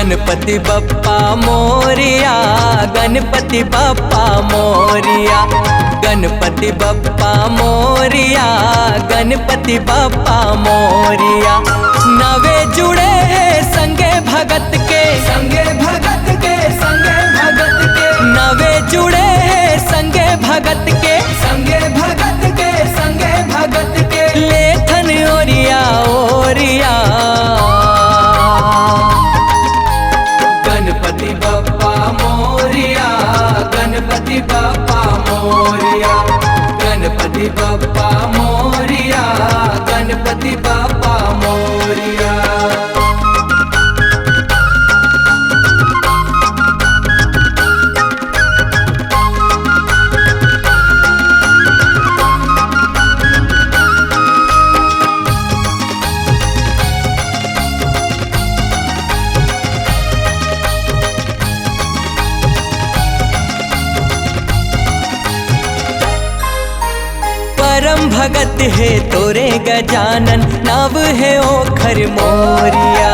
गणपति बप्पा मोरिया, गणपति बप्पा मोरिया, गणपति बप्पा मोरिया, गणपति बप्पा मोरिया। नवे जुड़े संगे भगत के, संगे भगत के, संगे भगत के, नवे जुड़े संगे भगत के, संगे भगत के, संगे भगत के, लेथन ओरिया ओरिया। गणपति बप्पा मोरिया, गणपति बप्पा मोरिया, गणपति बप्पा मोरिया, गणपति बप्पा मोरिया। परम भगत है तोरे गजानन, नाव है ओखर मोरिया,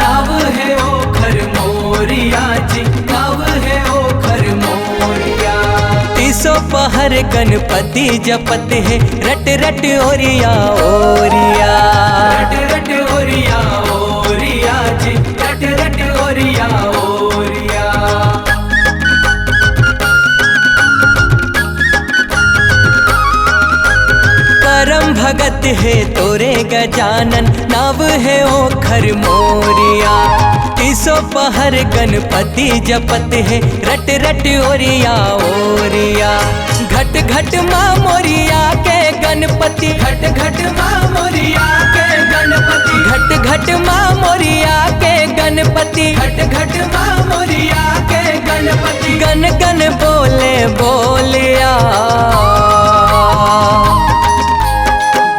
नाव है ओखर मोरिया जी, नाव है ओखर मोरिया। तीसो पहर गणपति जपत है, रट रट ओरिया ओरिया, रट रट ओरिया ओरिया जी, रट रट ओरिया ओरिया। परम भगत है तोरे गजानन, नाव है ओखर मोरिया। तीसो पहर गणपति जपत है, रट रट ओरिया ओरिया। घट घट माँ मोरिया के गणपति, घट घट माँ मोरिया के गणपति, घट घट माँ मोरिया के गणपति, घट घट माँ मोरिया के गणपति। गन गन बोले बोलिया,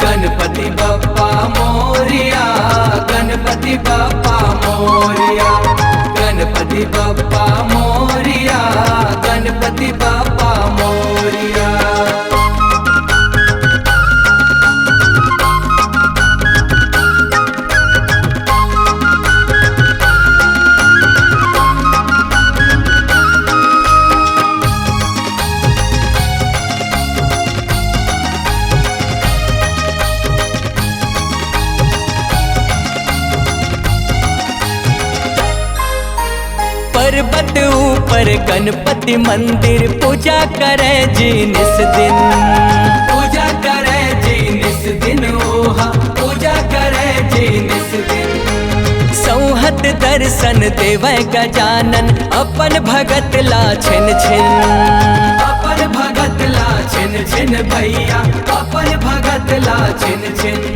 गणपति बप्पा मोरिया, गणपति बप्पा मोरिया, गणपति बप्पा मोरिया, गणपति बप्पा मोरिया। पर्वत ऊपर गणपति मंदिर, पूजा करे जी निस दिन, पूजा करे जी निस दिन, ओहा पूजा करे जी निस दिन। सौहत दर्शन देवै गजानन, अपन भगत ला छिन छिन, अपन भगत ला छिन छिन भैया, अपन भगत ला छिन छिन।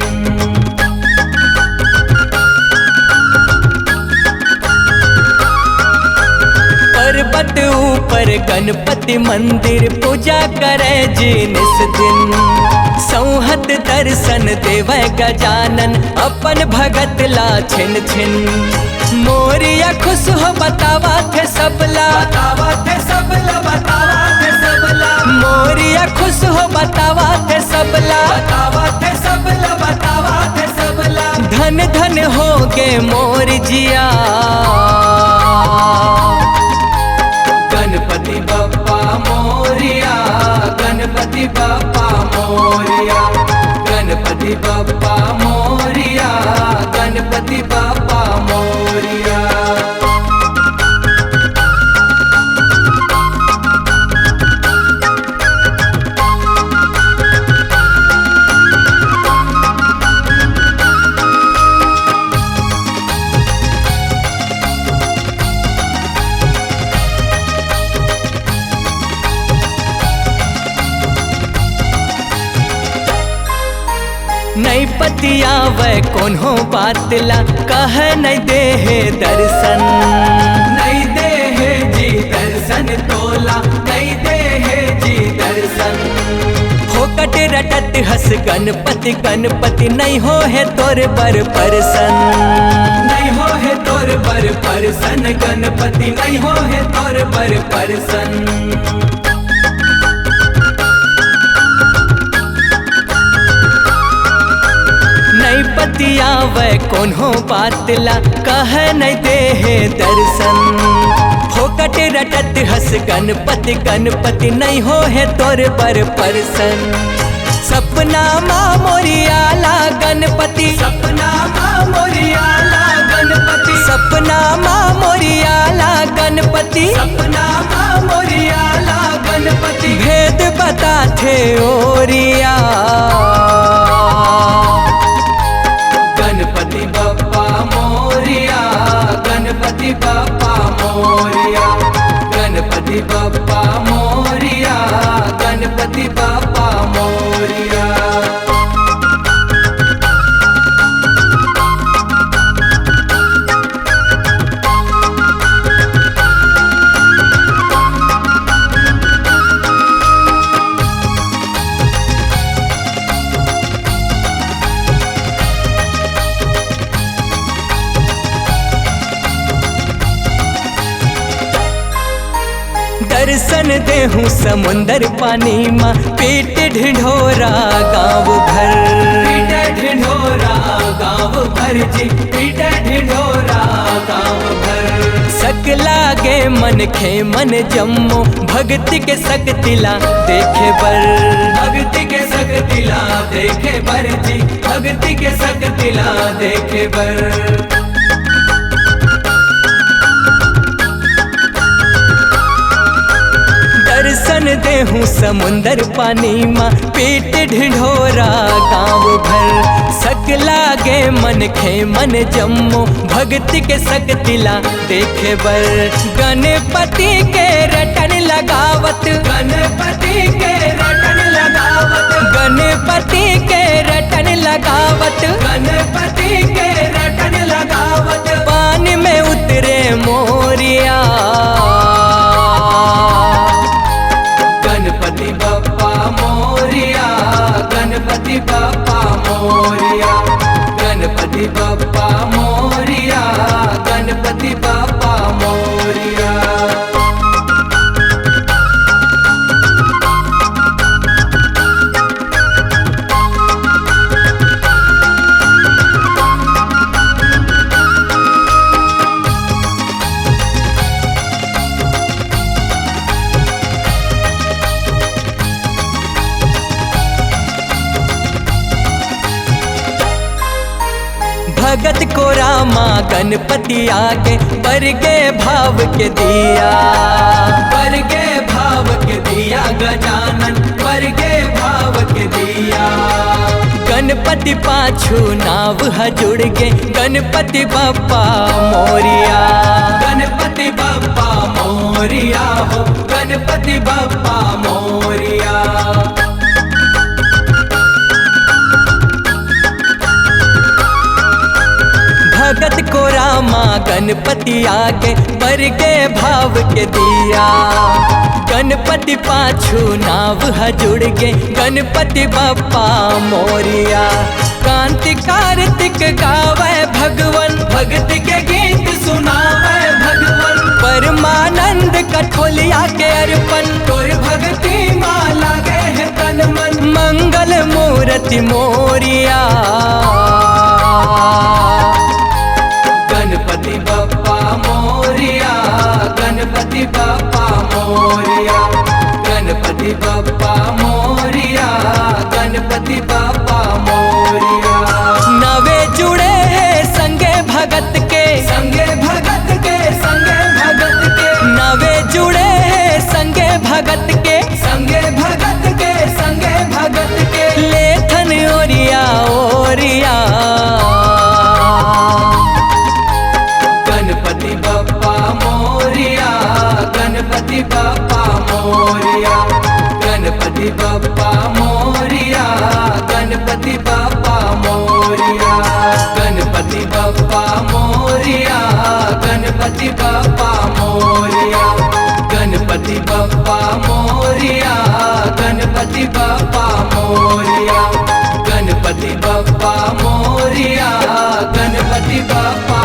पर्वत ऊपर गणपति मंदिर, पूजा करे जी निस दिन। सौहत दर्शन देवै गजानन, अपन भगत ला छिन छिन। मोरिया खुश हो बतावा थे सबला, बतावा थे सबला, बतावा थे सबला। मोरिया खुश हो बतावा थे सबला, बतावा थे सबला, बतावा थे सबला। धन धन हो गे मोर जिया, गणपति बप्पा मोरिया, गणपति बप्पा मोरिया, गणपति बप्पा मोरिया, गणपति बप्पा मोरिया। नहीं पतिया वै कौन हो बातला, कह नहीं दे है दर्शन, नहीं दे है जी दर्शन तोला, नहीं दे है जी दर्शन। फोकट रटत हस गणपति, गणपति नहीं हो है तोर बर परसन, नहीं हो है तोर बर परसन, गणपति नहीं हो है तोर बर परसन। नहीं पतिया वै कोनो बात ला कह नहीं दे है दर्शन। फोकट रटत हस गणपति गणपति नहीं हो है तोर पर परसन। सपना माँ मोरियाला गणपति, सपना माँ मोरियाला गणपति, सपना माँ मोरियाला गणपति, सपना माँ मोरियाला गणपति। भेद बता थे ओरिया गणपति बप्पा मोरिया, गणपति बप्पा मोरिया, गणपति बप्पा मोरिया, गणपति बप्पा मोरिया। दर्शन देहूँ समुंदर पानी माँ, पेट ढिढोरा गाँव भर, पेट ढिढोरा गाँव भर जी, पेट ढिढोरा गाँव भर। सकला गे मन खे मन जम्मो, भक्ति के सकतिला देखे बर, भक्ति के सकतिला देखे बर जी, भक्ति के सकतिला देखे बर। दर्शन देहूँ समुंदर पानी माँ, पेट ढिढोरा गाँव भर। सकला गे मन खे मन जम्मो, भक्ति के सकतिला देखे बर। गणपति के रटन लगावत, गणपति के रटन लगावत, गणपति के रटन लगावत, गणपति के रटन लगावत। पानी में उतरे मोरिया गणपति बप्पा मोरिया, गणपति बप्पा मोरिया, गणपति बप्पा मोरिया, गणपति बप्पा मोरिया। भगत को रामा गणपति आगे पर गे भाव के दिया, पर गे भाव के दिया गजानन, पर गे भाव के दिया। गणपति पाछू नाव जुड़ गे, गणपति बप्पा मोरिया, गणपति बप्पा मोरिया हो, गणपति बप्पा मोरिया। भगत को रामा गणपति आगे पर गे भाव के दिया। गणपति पाछू नाव जुड़ गे, गणपति बप्पा मोरिया। कांति कार्तिक गावे भगवन, भक्ति के गीत सुनावे भगवन। परमानंद कठोलिया के अर्पण, तोर भक्ति माँ लागे है तन मन। मंगल मूर्ति मोरिया गणपति बप्पा मोरिया, गणपति बप्पा मोरिया, गणपति बप्पा मोरिया, गणपति बप्पा मोरिया। नवे जुड़े हैं संगे भगत के, संगे भगत के, संगे भगत के। नवे जुड़े हैं संगे भगत के, संगे भगत के, संगे भगत के। लेथन ओरिया ओरिया गणपति बप्पा मोरिया, गणपति बप्पा मोरिया, गणपति बप्पा मोरिया, गणपति बप्पा मोरिया, गणपति बप्पा मोरिया, गणपति बप्पा मोरिया, गणपति बप्पा मोरिया, गणपति बप्पा मोरिया, गणपति बप्पा मोरिया, गणपति बप्पा